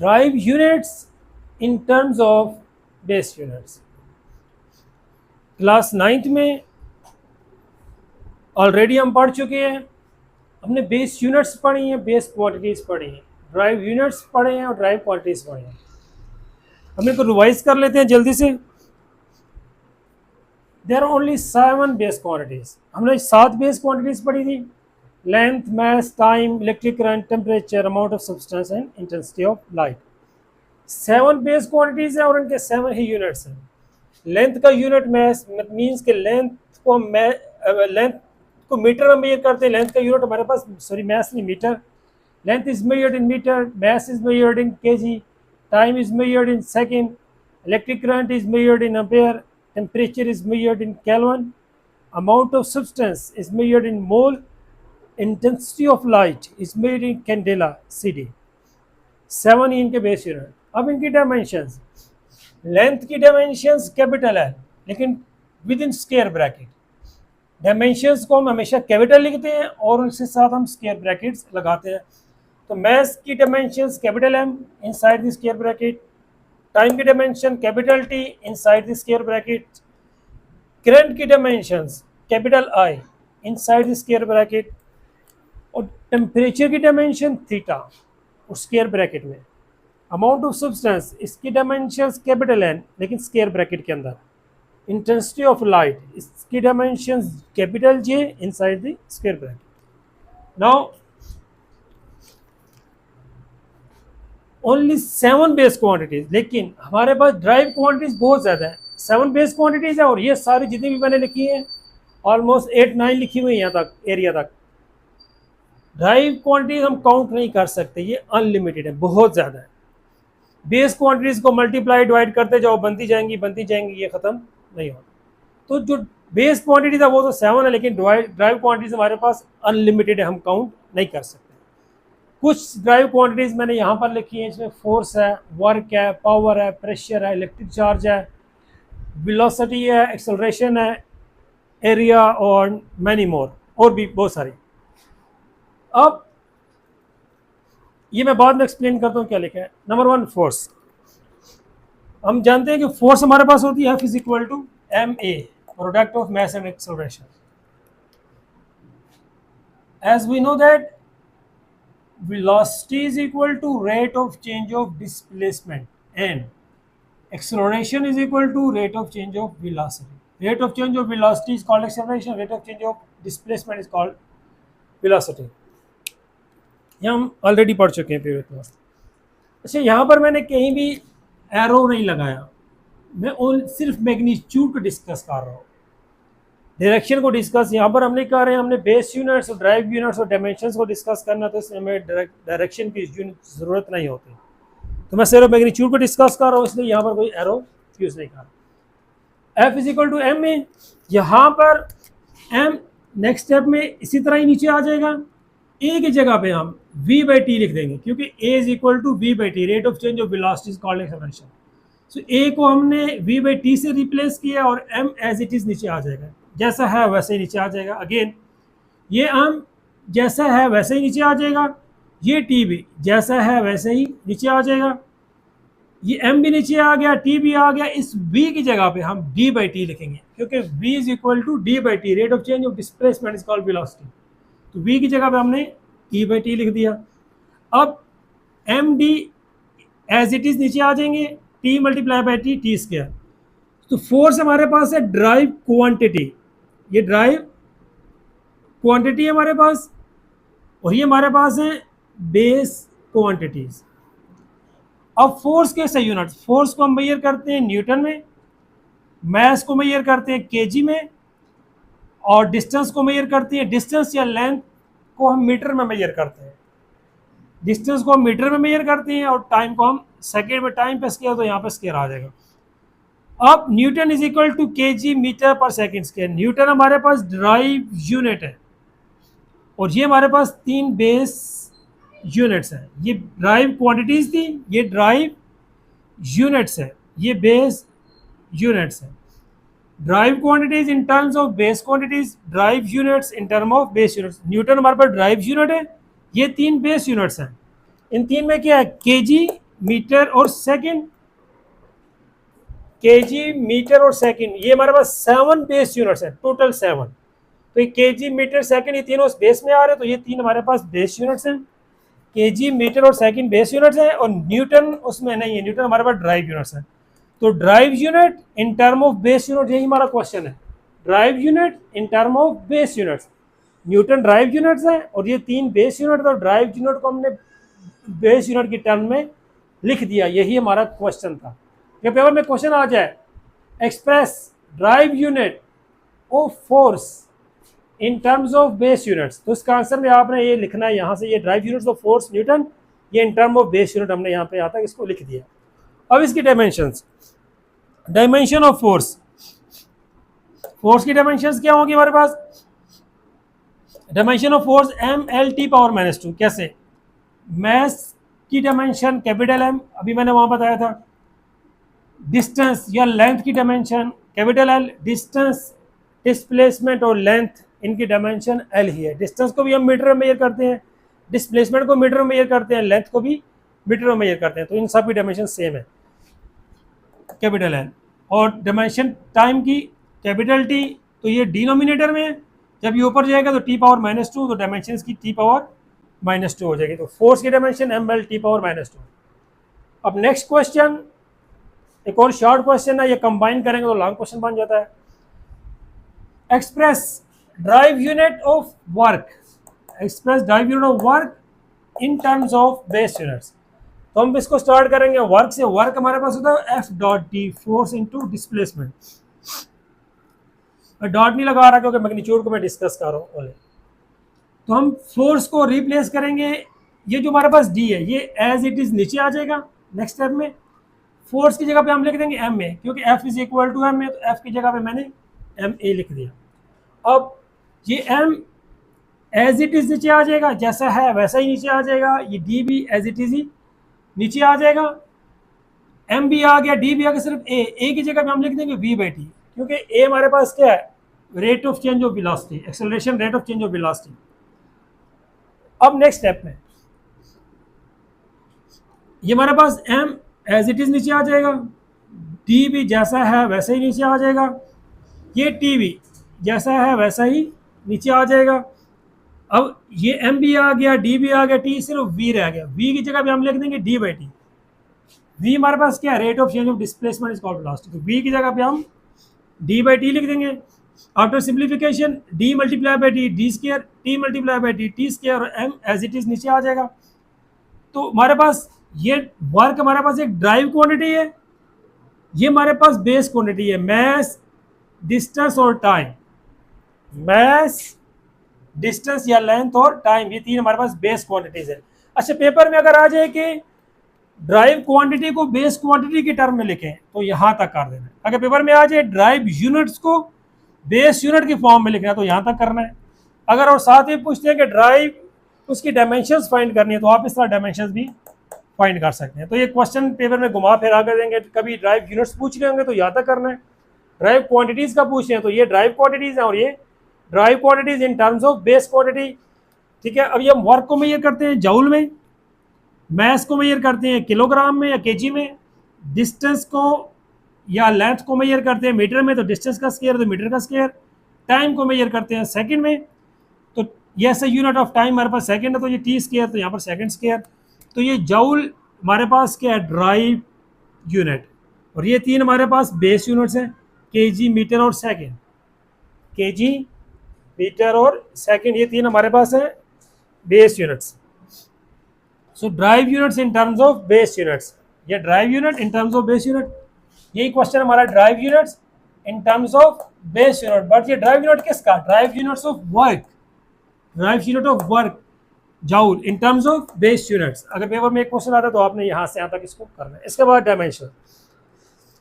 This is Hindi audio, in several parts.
Drive units in terms of base units. Class ninth में ऑलरेडी हम पढ़ चुके हैं, हमने बेस यूनिट्स पढ़ी हैं, बेस क्वांटिटीज़ पढ़ी हैं, ड्राइव यूनिट्स पढ़े हैं और ड्राइव क्वांटिटीज़ पढ़े हैं। हम इनको रिवाइज कर लेते हैं जल्दी से। There are only 7 base quantities. हमने 7 बेस क्वांटिटीज़ पढ़ी थी, length, mass, time, electric current, temperature, amount of substance and intensity of light. 7 base quantities हैं और उनके 7 ही यूनिट्स हैं। लेंथ का यूनिट मास मीन्स के लेंथ को लेंथ को मीटर में मेजर करते हैं। लेंथ का यूनिट हमारे पास, सॉरी मास नहीं, metre. Length is measured in metre, mass is measured in KG, time is measured in second, electric current is measured in ampere, temperature is measured in kelvin, amount of substance is measured in mole, intensity of light is measured in candela CD। 7 ही इनके बेस यूनिट। अब इनकी डायमेंशंस, लेंथ की डायमेंशंस कैपिटल है लेकिन with in square bracket. Dimensions को हम हमेशा कैपिटल लिखते हैं और उसके साथ हम स्क्वायर ब्रैकेट्स लगाते हैं। तो मास की dimensions capital M inside the square bracket, time की dimension capital T inside the square bracket, current की dimensions capital I inside the square bracket, और टेम्परेचर की डायमेंशन थीटा और स्क्वायर ब्रैकेट में। अमाउंट ऑफ सब्सटेंस, इसकी डायमेंशंस कैपिटल N लेकिन स्क्वायर ब्रैकेट के अंदर। इंटेंसिटी ऑफ लाइट, इसकी dimensions capital J inside the square bracket. Now only 7 base quantities, लेकिन हमारे पास ड्राइव क्वांटिटीज बहुत ज़्यादा है। 7 बेस क्वांटिटीज है और ये सारी जितनी भी मैंने लिखी है ऑलमोस्ट 8-9 लिखी हुई है यहाँ तक, एरिया तक। ड्राइव क्वांटिटीज हम काउंट नहीं कर सकते, ये अनलिमिटेड है, बहुत ज़्यादा है। बेस क्वांटिटीज को मल्टीप्लाई डिवाइड करते जाओ, बनती जाएंगी, ये ख़त्म नहीं होता। तो जो बेस क्वांटिटीज है वो तो 7 है, लेकिन ड्राइव क्वांटिटीज हमारे पास अनलिमिटेड है, हम काउंट नहीं कर सकते। कुछ ड्राइव क्वांटिटीज मैंने यहाँ पर लिखी हैं, इसमें फोर्स है, वर्क है, पावर है, प्रेशर है, इलेक्ट्रिक चार्ज है, वेलोसिटी है, एक्सेलरेशन है, एरिया और मैनी मोर, और भी बहुत सारी। अब ये मैं बाद में एक्सप्लेन करता हूँ क्या लिखा है। Number 1 force. हम जानते हैं कि फोर्स हमारे पास होती है F is equal to MA, product of mass and acceleration. As we know that velocity is equal to rate of change of displacement and acceleration is equal to rate of change of velocity. Rate of change of velocity is called acceleration, rate of change of displacement is called velocity. ये हम ऑलरेडी पढ़ चुके हैं प्रीवियस क्लास। अच्छा, यहाँ पर मैंने कहीं भी एरो नहीं लगाया, मैं सिर्फ मैग्नीट्यूड को डिस्कस कर रहा हूँ, डायरेक्शन को डिस्कस यहाँ पर हम नहीं कर रहे हैं। हमने बेस यूनिट्स और ड्राइव यूनिट्स और डायमेंशंस को डिस्कस करना, तो इसमें हमें डायरेक्शन की ज़रूरत नहीं होती। तो मैं सिर्फ मैग्नीट्यूड को डिस्कस कर रहा हूँ, इसलिए यहाँ पर कोई एरो यूज़ नहीं कर रहा। F is equal to M में, यहाँ पर M नेक्स्ट स्टेप में इसी तरह ही नीचे आ जाएगा। A की जगह पे हम V/T लिख देंगे, क्योंकि A is equal to V/T, rate of change of velocity is called acceleration. So A को हमने V/T से रिप्लेस किया और M एज इट इज़ नीचे आ जाएगा, जैसा है वैसे ही नीचे आ जाएगा। अगेन ये M जैसा है वैसे ही नीचे आ जाएगा, ये T भी जैसा है वैसे ही नीचे आ जाएगा, ये M भी नीचे आ गया, T भी आ गया। इस V की जगह पे हम D/T लिखेंगे, क्योंकि V is equal to D/T, rate of change of displacement is called velocity. तो V की जगह पे हमने T/T लिख दिया। अब MD एज इट इज़ नीचे आ जाएंगे, T multiply by T square. तो फोर्स हमारे पास है ड्राइव क्वांटिटी, ये ड्राइव क्वांटिटी है हमारे पास, और ये हमारे पास है बेस क्वांटिटीज। अब फोर्स कैसे यूनिट, फोर्स को हम मेजर करते हैं न्यूटन में, मास को मेजर करते हैं केजी में, और डिस्टेंस को मेजर करते हैं, डिस्टेंस या लेंथ को हम मीटर में मेजर करते हैं। डिस्टेंस को हम मीटर में मेजर करते हैं और टाइम को हम सेकेंड में, टाइम पे स्केयर, तो यहाँ पे स्केयर आ जाएगा। अब newton is equal to KG metre per second square. Newton हमारे पास ड्राइव यूनिट है, और ये हमारे पास 3 बेस यूनिट्स हैं। ये ड्राइव क्वांटिटीज थी, ये ड्राइव यूनिट्स है, ये बेस यूनिट्स है। Drive quantities in terms of base quantities, drive units in term of base units. Newton हमारे पास ड्राइव यूनिट है, ये 3 बेस यूनिट्स हैं। इन 3 में क्या है, केजी, मीटर और सेकंड, केजी मीटर और सेकंड, ये हमारे पास 7 बेस यूनिट्स हैं, टोटल 7। तो ये केजी मीटर सेकंड ये तीनों बेस में आ रहे हैं, तो ये तीन हमारे पास बेस यूनिट्स हैं। केजी मीटर और सेकंड बेस यूनिट्स हैं, और न्यूटन उसमें नहीं है, न्यूटन हमारे पास ड्राइव यूनिट्स हैं। तो drive unit in term of base unit, यही हमारा क्वेश्चन है। Drive unit in term of base units, Newton drive units हैं और ये तीन बेस यूनिट, और ड्राइव यूनिट को हमने बेस यूनिट की टर्म में लिख दिया, यही हमारा क्वेश्चन था। ये पेपर में क्वेश्चन आ जाए, express drive unit of force in terms of base units, तो इसका आंसर में आपने ये लिखना है यहाँ से, ये derived units of force newton, ये in term of base unit हमने यहाँ पे आता है इसको लिख दिया। अब इसकी dimensions, dimension of force, force की डायमेंशंस क्या होगी हमारे पास, डायमेंशन ऑफ फोर्स mL/-2, कैसे, मैस की डायमेंशन कैपिटल एम, अभी मैंने वहां बताया था। डिस्टेंस या लेंथ की dimension capital L, distance, displacement और लेंथ, इनकी डायमेंशन एल ही है। डिस्टेंस को भी हम मीटर में मेजर करते हैं, डिस्प्लेसमेंट को मीटर में मेजर करते हैं, लेंथ को भी मीटर में मेजर करते हैं, तो इन सब की डायमेंशन सेम है, कैपिटल एल। और डायमेंशन टाइम की कैपिटल टी, तो ये डिनोमिनेटर में है, जब ये ऊपर जाएगा तो T⁻², तो डायमेंशन की T⁻² हो जाएगी। तो फोर्स की डायमेंशन mL/-2। अब नेक्स्ट क्वेश्चन, एक और शॉर्ट क्वेश्चन है, ये कंबाइन करेंगे तो लॉन्ग क्वेश्चन बन जाता है। Express drive unit of work, express drive unit of work in terms of base units. तो हम इसको स्टार्ट करेंगे वर्क से। वर्क हमारे पास होता है F.D, force into displacement. Dot नहीं लगा रहा क्योंकि मैग्नीट्यूड को मैं डिस्कस कर रहा हूँ। तो हम फोर्स को रिप्लेस करेंगे, ये जो हमारे पास D है ये एज इट इज नीचे आ जाएगा नेक्स्ट स्टेप में। फोर्स की जगह पे हम लिख देंगे एम ए, क्योंकि F is equal to M A, तो F की जगह पे मैंने एम ए लिख दिया। अब ये M एज इट इज नीचे आ जाएगा, जैसा है वैसा ही नीचे आ जाएगा। ये D भी एज इट इज ही नीचे आ जाएगा, M भी आ गया, D भी आ गया, सिर्फ A की जगह पे हम लिख देंगे V/T, क्योंकि A हमारे पास क्या है, rate of change of velocity, acceleration rate of change of velocity. अब नेक्स्ट स्टेप में ये हमारे पास M एज इट इज नीचे आ जाएगा, D भी जैसा है वैसा ही नीचे आ जाएगा, ये T भी जैसा है वैसा ही नीचे आ जाएगा। अब ये M भी आ गया, D भी आ गया, T सिर्फ V रह गया। V की जगह पे हम लिख देंगे D/T। V हमारे पास क्या है, rate of change of displacement is called velocity, तो V की जगह पे हम D/T लिख देंगे। After simplification D × T, D², T × T, T² और M एज इट इज नीचे आ जाएगा। तो हमारे पास ये वर्क हमारे पास एक ड्राइव क्वांटिटी है, ये हमारे पास बेस क्वांटिटी है, मैस, डिस्टेंस और टाइम। मैस, डिस्टेंस या लेंथ और टाइम, ये तीन हमारे पास बेस क्वांटिटीज है। अच्छा, पेपर में अगर आ जाए कि ड्राइव क्वांटिटी को बेस क्वांटिटी के टर्म में लिखें तो यहां तक कर देना है। अगर पेपर में आ जाए ड्राइव यूनिट्स को बेस यूनिट की फॉर्म में लिखना है तो यहां तक करना है। अगर और साथ ही पूछते हैं कि ड्राइव उसकी डायमेंशंस फाइंड करनी है तो आप इस तरह डायमेंशंस भी फाइंड कर सकते हैं। तो ये क्वेश्चन पेपर में घुमा फिरा कर देंगे, कभी ड्राइव यूनिट्स पूछ रहे होंगे तो यहाँ तक करना है, ड्राइव क्वांटिटीज का पूछ रहे हैं तो ये ड्राइव क्वांटिटीज हैं, और ये drive quantities in terms of base quantity. ठीक है, अब ये हम वर्क को मेजर करते हैं जूल में, मैस को मेजर करते हैं किलोग्राम में या केजी में, डिस्टेंस को या लेंथ को मेजर करते हैं मीटर में, तो डिस्टेंस का स्क्वायर तो मीटर का स्क्वायर, टाइम को मेजर करते हैं सेकंड में, तो ये ऐसे यूनिट ऑफ टाइम हमारे पास सेकंड है, तो ये T², तो यहाँ पर सेकंड स्क्वायर। तो ये जूल हमारे पास क्या है, ड्राइव यूनिट। और ये तीन हमारे पास बेस यूनिट्स हैं, केजी, मीटर और सेकंड। केजी, मीटर और सेकंड, ये तीन हमारे पास हैं base units. So derived units in terms of base units, ये derived unit in terms of base unit, यही क्वेश्चन हमारा, derived units in terms of base unit. But ये ड्राइव यूनिट किसका, derived units of work, derived unit of work joule in terms of base units. अगर पेपर में एक क्वेश्चन आता है तो आपने यहाँ से यहाँ तक इसको करना है। इसके बाद dimension,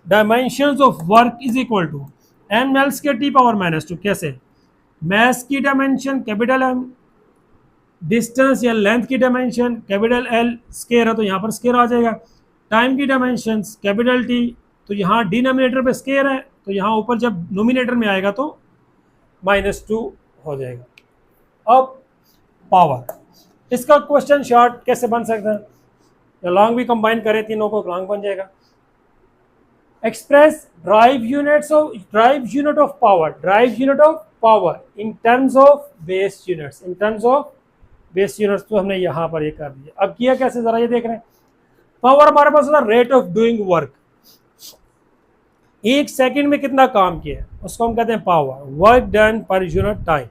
dimensions of work is equal to mL²T⁻²। कैसे, मैस की डायमेंशन कैपिटल M, डिस्टेंस या लेंथ की डायमेंशन कैपिटल L, स्क्वायर है तो यहाँ पर स्क्वायर आ जाएगा, टाइम की डायमेंशन कैपिटल T, तो यहाँ डिनोमिनेटर पे स्क्वायर है तो यहाँ ऊपर जब नोमिनेटर में आएगा तो -2 हो जाएगा। अब पावर, इसका क्वेश्चन शॉर्ट कैसे बन सकता है, या लॉन्ग भी कंबाइन करें तीनों को लॉन्ग बन जाएगा। Express drive unit of power in terms of base units, in terms of base units. तो हमने यहाँ पर ये कर दिया। अब किया कैसे जरा ये देख रहे हैं। पावर हमारे पास होता है रेट ऑफ डूइंग वर्क, एक सेकंड में कितना काम किया उसको हम कहते हैं पावर। वर्क डन पर यूनिट टाइम,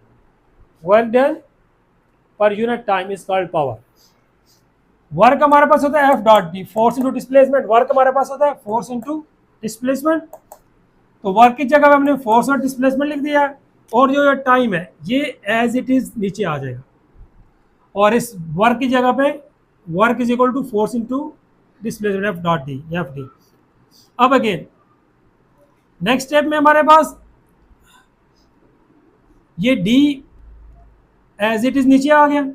वर्क डन पर unit time is called power. Work हमारे पास होता है F dot D, force into displacement. Work हमारे पास होता है फोर्स इनटू डिस्प्लेसमेंट। तो वर्क की जगह हमने फोर्स और डिस्प्लेसमेंट लिख दिया, और जो टाइम है ये एज इट इज नीचे आ जाएगा, और इस वर्क की जगह पे work is equal to force into displacement F dot D, F D. अब अगेन नेक्स्ट स्टेप में हमारे पास ये डी एज इट इज नीचे आ गया,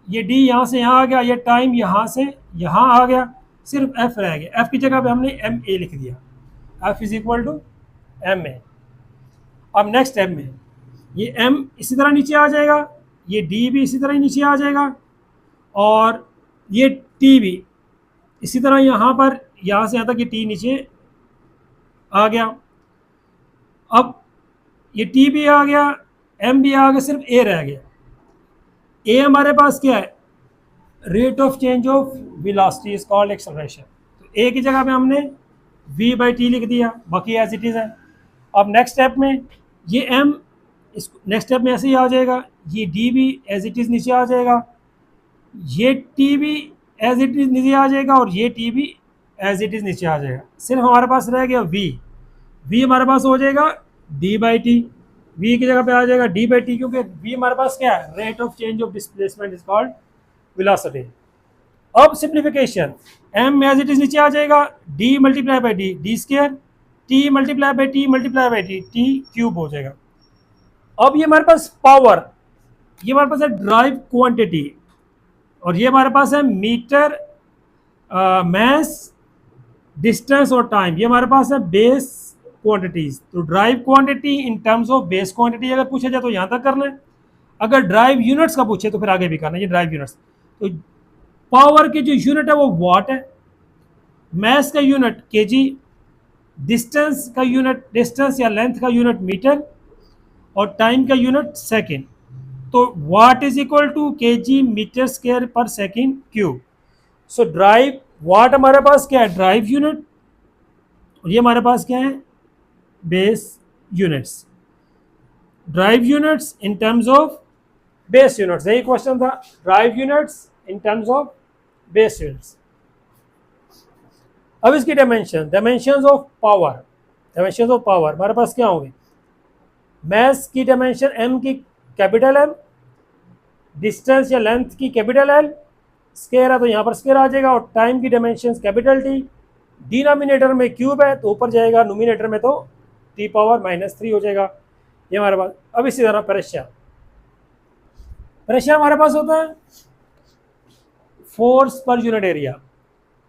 ये डी यहाँ से यहाँ आ गया, ये टाइम यहाँ से यहाँ आ गया, सिर्फ एफ रह गया। एफ की जगह पे हमने एम ए लिख दिया, F is equal to M A. अब नेक्स्ट स्टेप में ये एम इसी तरह नीचे आ जाएगा, ये डी भी इसी तरह ही नीचे आ जाएगा, और ये टी भी इसी तरह यहाँ पर यहाँ से यहाँ तक ये टी नीचे आ गया। अब ये टी भी आ गया, एम भी आ गया, सिर्फ ए रह गया। ए हमारे पास क्या है, rate of change of velocity is called acceleration. तो ए की जगह पे हमने v बाई टी लिख दिया, बाकी एज इट इज़ है। अब नेक्स्ट स्टेप में ये m इस नेक्स्ट स्टेप में ऐसे ही आ जाएगा, ये d भी एज इट इज़ नीचे आ जाएगा, ये t भी एज इट इज़ नीचे आ जाएगा, और ये t भी एज इट इज़ नीचे आ जाएगा। सिर्फ हमारे पास रह गया v हमारे पास हो जाएगा d बाई टी, v की जगह पे आ जाएगा d बाई टी, क्योंकि v हमारे पास क्या है, rate of change of displacement is called velocity. अब simplification, m as it is नीचे आ जाएगा, d multiply by D, D square, t multiply by T multiply by T, T cube हो जाएगा। अब ये हमारे पास पावर, ये हमारे पास है ड्राइव क्वांटिटी, और ये हमारे पास है मीटर, मैस, डिस्टेंस और टाइम, ये हमारे पास है बेस क्वांटिटीज। तो drive quantity in terms of base quantity अगर पूछा जाए तो यहाँ तक करना है, अगर ड्राइव यूनिट्स का पूछे तो फिर आगे भी करना है। ये ड्राइव यूनिट्स, तो पावर की जो यूनिट है वो वाट है, मैस का यूनिट केजी, डिस्टेंस का यूनिट, डिस्टेंस या लेंथ का यूनिट मीटर, और टाइम का यूनिट सेकेंड। तो watt is equal to KG metre square per second cube. So derive watt हमारे पास क्या है, ड्राइव यूनिट, और ये हमारे पास क्या है, base units. Drive units in terms of base units, यही क्वेश्चन था, drive units in terms of base units. अब इसकी dimensions of power, dimensions of power हमारे पास क्या होंगे, मैस की डायमेंशन m की कैपिटल M, डिस्टेंस या लेंथ की कैपिटल L, स्केयर है तो यहाँ पर स्केयर आ जाएगा, और टाइम की डायमेंशन कैपिटल T। डिनोमिनेटर में क्यूब है तो ऊपर जाएगा, नोमिनेटर में तो t पावर -3 हो जाएगा, ये हमारे पास। अब इसी तरह प्रेशर, प्रेशर हमारे पास होता है force per unit area.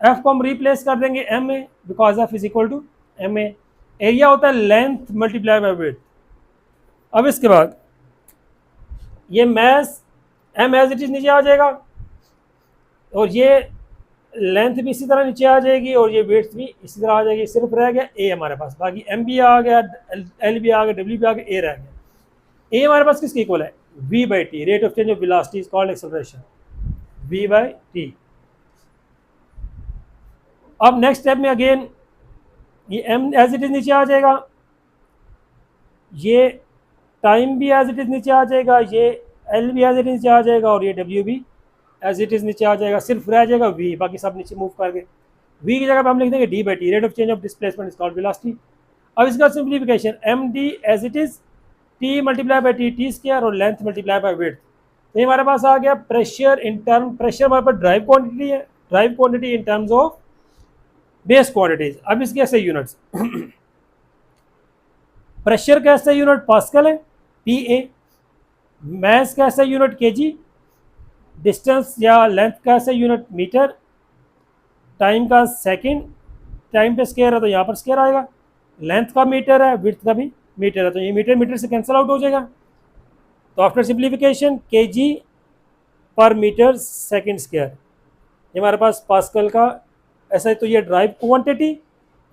F को हम रिप्लेस कर देंगे M A, because F is equal to M A. Area होता है लेंथ मल्टीप्लाई बाय विड्थ। अब इसके बाद ये mass M as it is नीचे आ जाएगा, और ये लेंथ भी इसी तरह नीचे आ जाएगी, और ये विड्थ भी इसी तरह आ जाएगी। सिर्फ रह गया ए हमारे पास, बाकी एम भी आ गया, एल भी आ गया, डब्ल्यू भी आ गया, ए रह गया। ए हमारे पास किसके इक्वल है, v by T, rate of change of velocity is called acceleration, v by T. अब नेक्स्ट स्टेप में अगेन ये m एज इट इज नीचे आ जाएगा, ये टाइम भी एज इट इज नीचे आ जाएगा, ये l भी एज इट इज नीचे आ जाएगा, और ये w भी एज इट इज नीचे आ जाएगा। सिर्फ रह जाएगा v, बाकी सब नीचे मूव करके v की जगह पे हम लिख देंगे d by T, rate of change of displacement is called velocity. अब इसका simplification, M D as it is T multiply by T, T square, और लेंथ मल्टीप्लाई बाई विड्थ। तो ये हमारे पास आ गया प्रेशर इन टर्म, प्रेशर हमारे पास ड्राइव क्वांटिटी है, drive quantity in terms of base quantities. अब इसके ऐसे यूनिट्स, प्रेशर का ऐसा यूनिट पास्कल है, पी ए, मैस का ऐसा यूनिट केजी, डिस्टेंस या लेंथ का ऐसा यूनिट मीटर, टाइम का सेकंड, टाइम पे स्क्वायर है तो यहाँ पर स्क्वायर आएगा, लेंथ का मीटर है, विड्थ का भी मीटर है, तो ये मीटर मीटर से कैंसिल आउट हो जाएगा। तो after simplification KG per metre second square, ये हमारे पास पास्कल का ऐसा है। तो ये derived quantity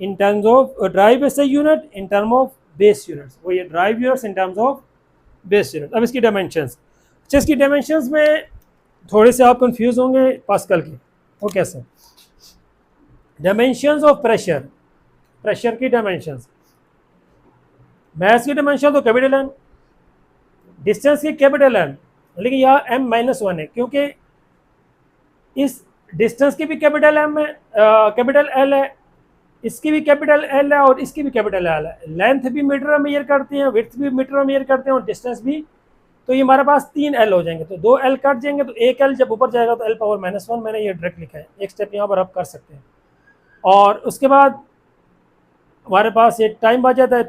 in terms of derived ऐसे unit in term of base units, वो ये derived units in terms of base unit. अब इसकी डायमेंशंस, अच्छा इसकी डायमेंशंस में थोड़े से आप कंफ्यूज होंगे पास्कल की, वो कैसे? डायमेंशंस ऑफ प्रेशर, प्रेशर की डायमेंशंस, मैस की डायमेंशन तो कैपिटल एम, डिस्टेंस की कैपिटल एम, लेकिन यहाँ m-1 है क्योंकि इस डिस्टेंस की भी कैपिटल एम है, कैपिटल एल है, इसकी भी कैपिटल एल है और इसकी भी कैपिटल एल है। लेंथ भी मीटर में मेजर करते हैं, विड्थ भी मीटर में मेजर करते हैं और डिस्टेंस भी। तो ये हमारे पास 3 एल हो जाएंगे, तो 2 एल कट जाएंगे, तो 1 एल जब ऊपर जाएगा तो l⁻⁻1, मैंने ये डायरेक्ट लिखा है, एक स्टेप यहाँ पर आप कर सकते हैं। और उसके बाद हमारे पास ये टाइम बच जाता है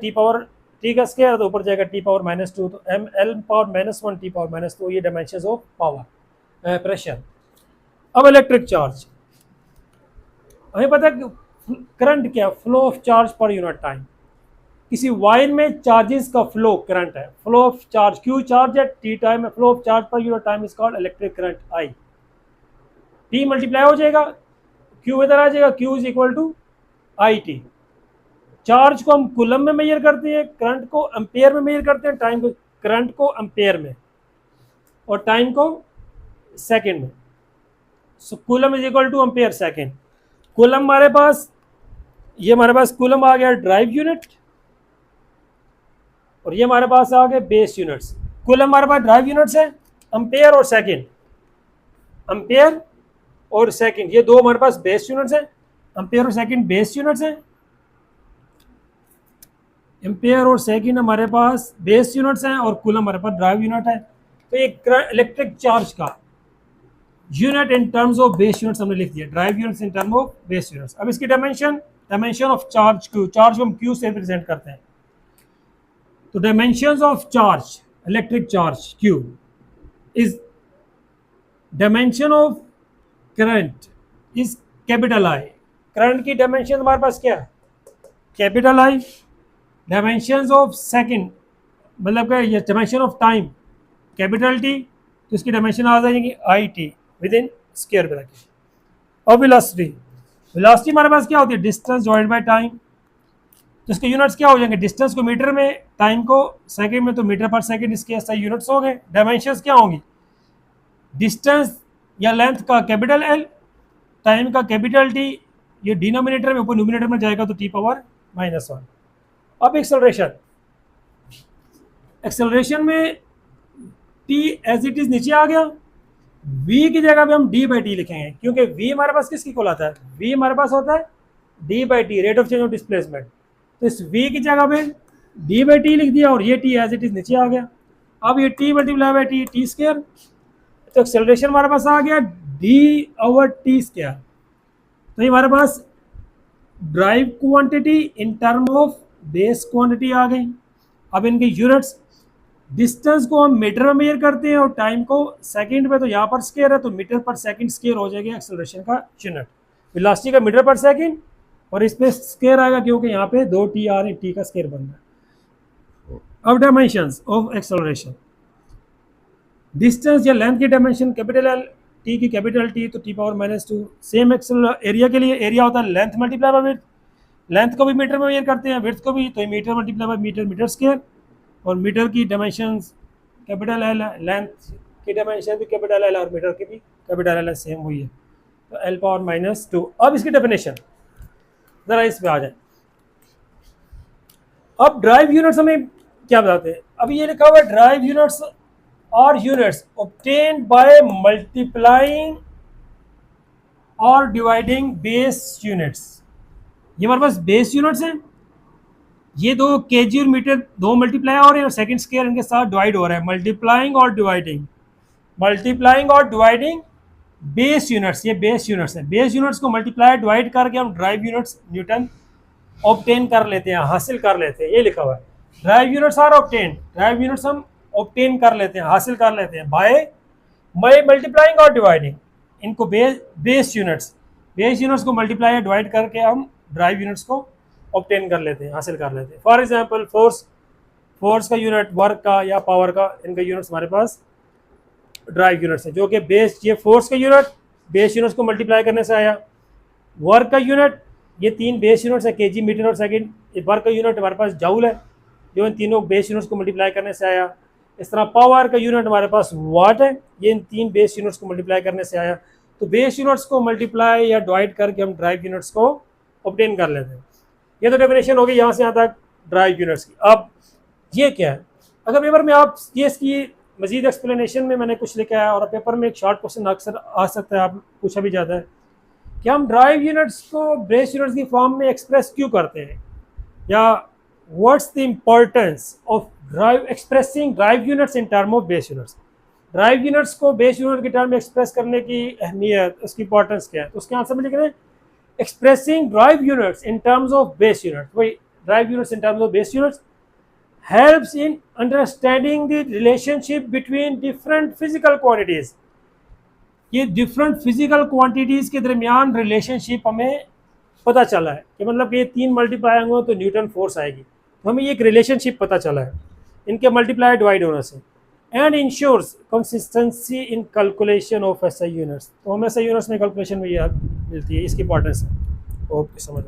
t का स्क्वायर, तो ऊपर जाएगा t⁻², तो ml⁻⁻1 t⁻², ये डायमेंशंस ऑफ पावर प्रेशर। अब इलेक्ट्रिक चार्ज, हमें पता है करंट क्या, flow of charge per unit time. किसी वायर में चार्जेस का फ्लो करंट है, flow of charge Q charge है, टी टाइम है, flow of charge per unit time is called electric current I. T multiply हो जाएगा, क्यू इधर आ जाएगा, Q is equal to I T. Charge को हम कूलम में मेजर करते हैं, करंट को एम्पेयर में मेजर करते हैं, टाइम को, करंट को एम्पेयर में और टाइम को सेकंड में। So coulomb is equal to ampere second. Coulomb हमारे पास, ये हमारे पास कूलम आ गया ड्राइव यूनिट और ये हमारे पास आ गए बेस यूनिट्स। कूलम हमारे पास ड्राइव यूनिट्स है, एम्पेयर और सेकंड, एम्पेयर और सेकंड, ये दो हमारे पास बेस यूनिट्स हैं, एम्पेयर और सेकंड बेस यूनिट्स हैं, एम्पेयर और सेकंड हमारे पास बेस यूनिट्स हैं और कूलम हमारे पास ड्राइव यूनिट है। तो एक इलेक्ट्रिक चार्ज का unit in terms of base units हमने लिख दिया, drive units in term of base units. अब इसकी dimension, dimension of charge Q, charge को हम क्यू से रिप्रेजेंट करते हैं। तो dimensions of charge, electric charge Q is dimension of current is capital I. Current की डायमेंशन हमारे पास क्या है, capital I. Dimensions of second मतलब क्या, ये dimension of time capital T, तो इसकी डायमेंशन आ जाएगी I T with in square bracket. और वेलोसिटी, वेलोसिटी हमारे पास क्या होती है, डिस्टेंस डिवाइडेड बाय टाइम। तो इसके यूनिट्स क्या हो जाएंगे, डिस्टेंस को मीटर में, टाइम को सेकंड में, तो मीटर पर सेकंड इसके ऐसा यूनिट्स हो गए। डायमेंशंस क्या होंगी, डिस्टेंस या लेंथ का कैपिटल एल, टाइम का कैपिटल टी, ये डिनोमिनेटर में, ऊपर न्यूमिनेटर में जाएगा तो t⁻⁻1। अब एक्सेलरेशन, एक्सेलरेशन में t एज इट इज नीचे आ गया, v की जगह पे हम d/t लिखेंगे क्योंकि v हमारे पास किसकी इक्वल आता है, v हमारे पास होता है d/t, rate of change of displacement. तो इस v की जगह पे d/t लिख दिया और ये t एज इट इज नीचे आ गया। अब ये t multiply by t, t square, तो एक्सेलरेशन हमारे पास आ गया d/t स्क्वायर। तो ये हमारे पास derived quantity in term of base quantity आ गई। अब इनके यूनिट्स, डिस्टेंस को हम मीटर में मेजर करते हैं और टाइम को सेकंड में, तो यहाँ पर स्क्वायर है तो मीटर पर सेकंड स्क्वायर हो जाएगा एक्सेलरेशन का यूनिट। वेलोसिटी का मीटर पर सेकंड और इस पे स्क्वायर आएगा क्योंकि यहाँ पे 2 t आ रही, t का स्क्वायर बन रहा है। अब डायमेंशंस ऑफ एक्सेलरेशन, डिस्टेंस या लेंथ की डायमेंशन कैपिटल एल, टी की कैपिटल टी, तो t⁻²। सेम एरिया के लिए एरिया होता है length multiply by width, length को भी मीटर में मेजर करते हैं, विड्थ को भी, तो metre multiply by metre, metre square. और मीटर की डायमेंशंस कैपिटल एल है, लेंथ की डायमेंशन भी कैपिटल एल और मीटर की भी कैपिटल एल है, सेम हुई है, तो l⁻²। अब इसकी डेफिनेशन जरा इस पे आ जाए। अब ड्राइव यूनिट्स हमें क्या बताते हैं, अब ये लिखा हुआ है ड्राइव यूनिट्स और यूनिट्स obtained by multiplying और डिवाइडिंग बेस यूनिट्स। ये हमारे पास बेस यूनिट्स हैं, ये दो केजी और मीटर दो मल्टीप्लाई हो रहे हैं और सेकंड स्क्वायर इनके साथ डिवाइड हो रहा है। मल्टीप्लाइंग और डिवाइडिंग, मल्टीप्लाइंग और डिवाइडिंग बेस यूनिट्स, ये बेस यूनिट्स है। बेस यूनिट्स को मल्टीप्लाई डिवाइड करके हम ड्राइव यूनिट्स न्यूटन ऑब्टेन कर लेते हैं, हासिल कर लेते हैं। ये लिखा हुआ है derive units are obtain, derive units हम ऑब्टेन कर लेते हैं, हासिल कर लेते हैं बाय मल्टीप्लाइंग और डिवाइडिंग। इनको बेस यूनिट्स को मल्टीप्लाई डिवाइड करके हम ड्राइव यूनिट्स को ऑब्टेन कर लेते हैं, हासिल कर लेते हैं। फॉर एग्जांपल फोर्स का यूनिट, वर्क का या पावर का, इनका यूनिट्स हमारे पास ड्राइव यूनिट्स है, जो कि बेस, ये फोर्स का यूनिट बेस यूनिट्स को मल्टीप्लाई करने से आया। वर्क का यूनिट, ये 3 बेस यूनिट्स है, केजी, मीटर और सेकंड। वर्क का यूनिट हमारे पास जूल है, जो इन तीनों बेस यूनिट्स को मल्टीप्लाई करने से आया। इस तरह पावर का यूनिट हमारे पास वाट है, ये इन 3 बेस यूनिट्स को मल्टीप्लाई करने से आया। तो बेस यूनिट्स को मल्टीप्लाई या डिवाइड करके हम ड्राइव यूनिट्स को ऑब्टेन कर लेते हैं। ये तो डेफिनेशन होगी यहाँ से यहाँ तक ड्राइव यूनिट्स की। अब ये क्या है, अगर पेपर में आप ये इसकी मजीद एक्सप्लेनेशन में मैंने कुछ लिखा है, और पेपर में एक शॉर्ट क्वेश्चन अक्सर आ सकता है, आप पूछा भी जाता है कि हम ड्राइव यूनिट्स को बेस यूनिट्स की फॉर्म में एक्सप्रेस क्यों करते हैं, या what's the importance of drive expressing derived units in term of base units. Drive units को बेस यूनिट के टर्म में एक्सप्रेस करने की अहमियत, उसकी इंपॉर्टेंस क्या है। तो उसके आंसर में लिख रहे हैं expressing derived units in terms of base units. वही derived units in terms of base units helps in understanding the relationship between different physical quantities। ये डिफरेंट फिजिकल क्वांटिटीज़ के दरमियान रिलेशनशिप हमें पता चला है कि मतलब ये 3 मल्टीप्लाई होंगे तो न्यूटन फोर्स आएगी, तो हमें ये एक रिलेशनशिप पता चला है इनके मल्टीप्लाई डिवाइड होने से। And ensures consistency in calculation of SI units. तो हमें एसआई यूनिट्स में कैलकुलेशन में ये मिलती है, इसकी इंपॉर्टेंस है। ओके, समझ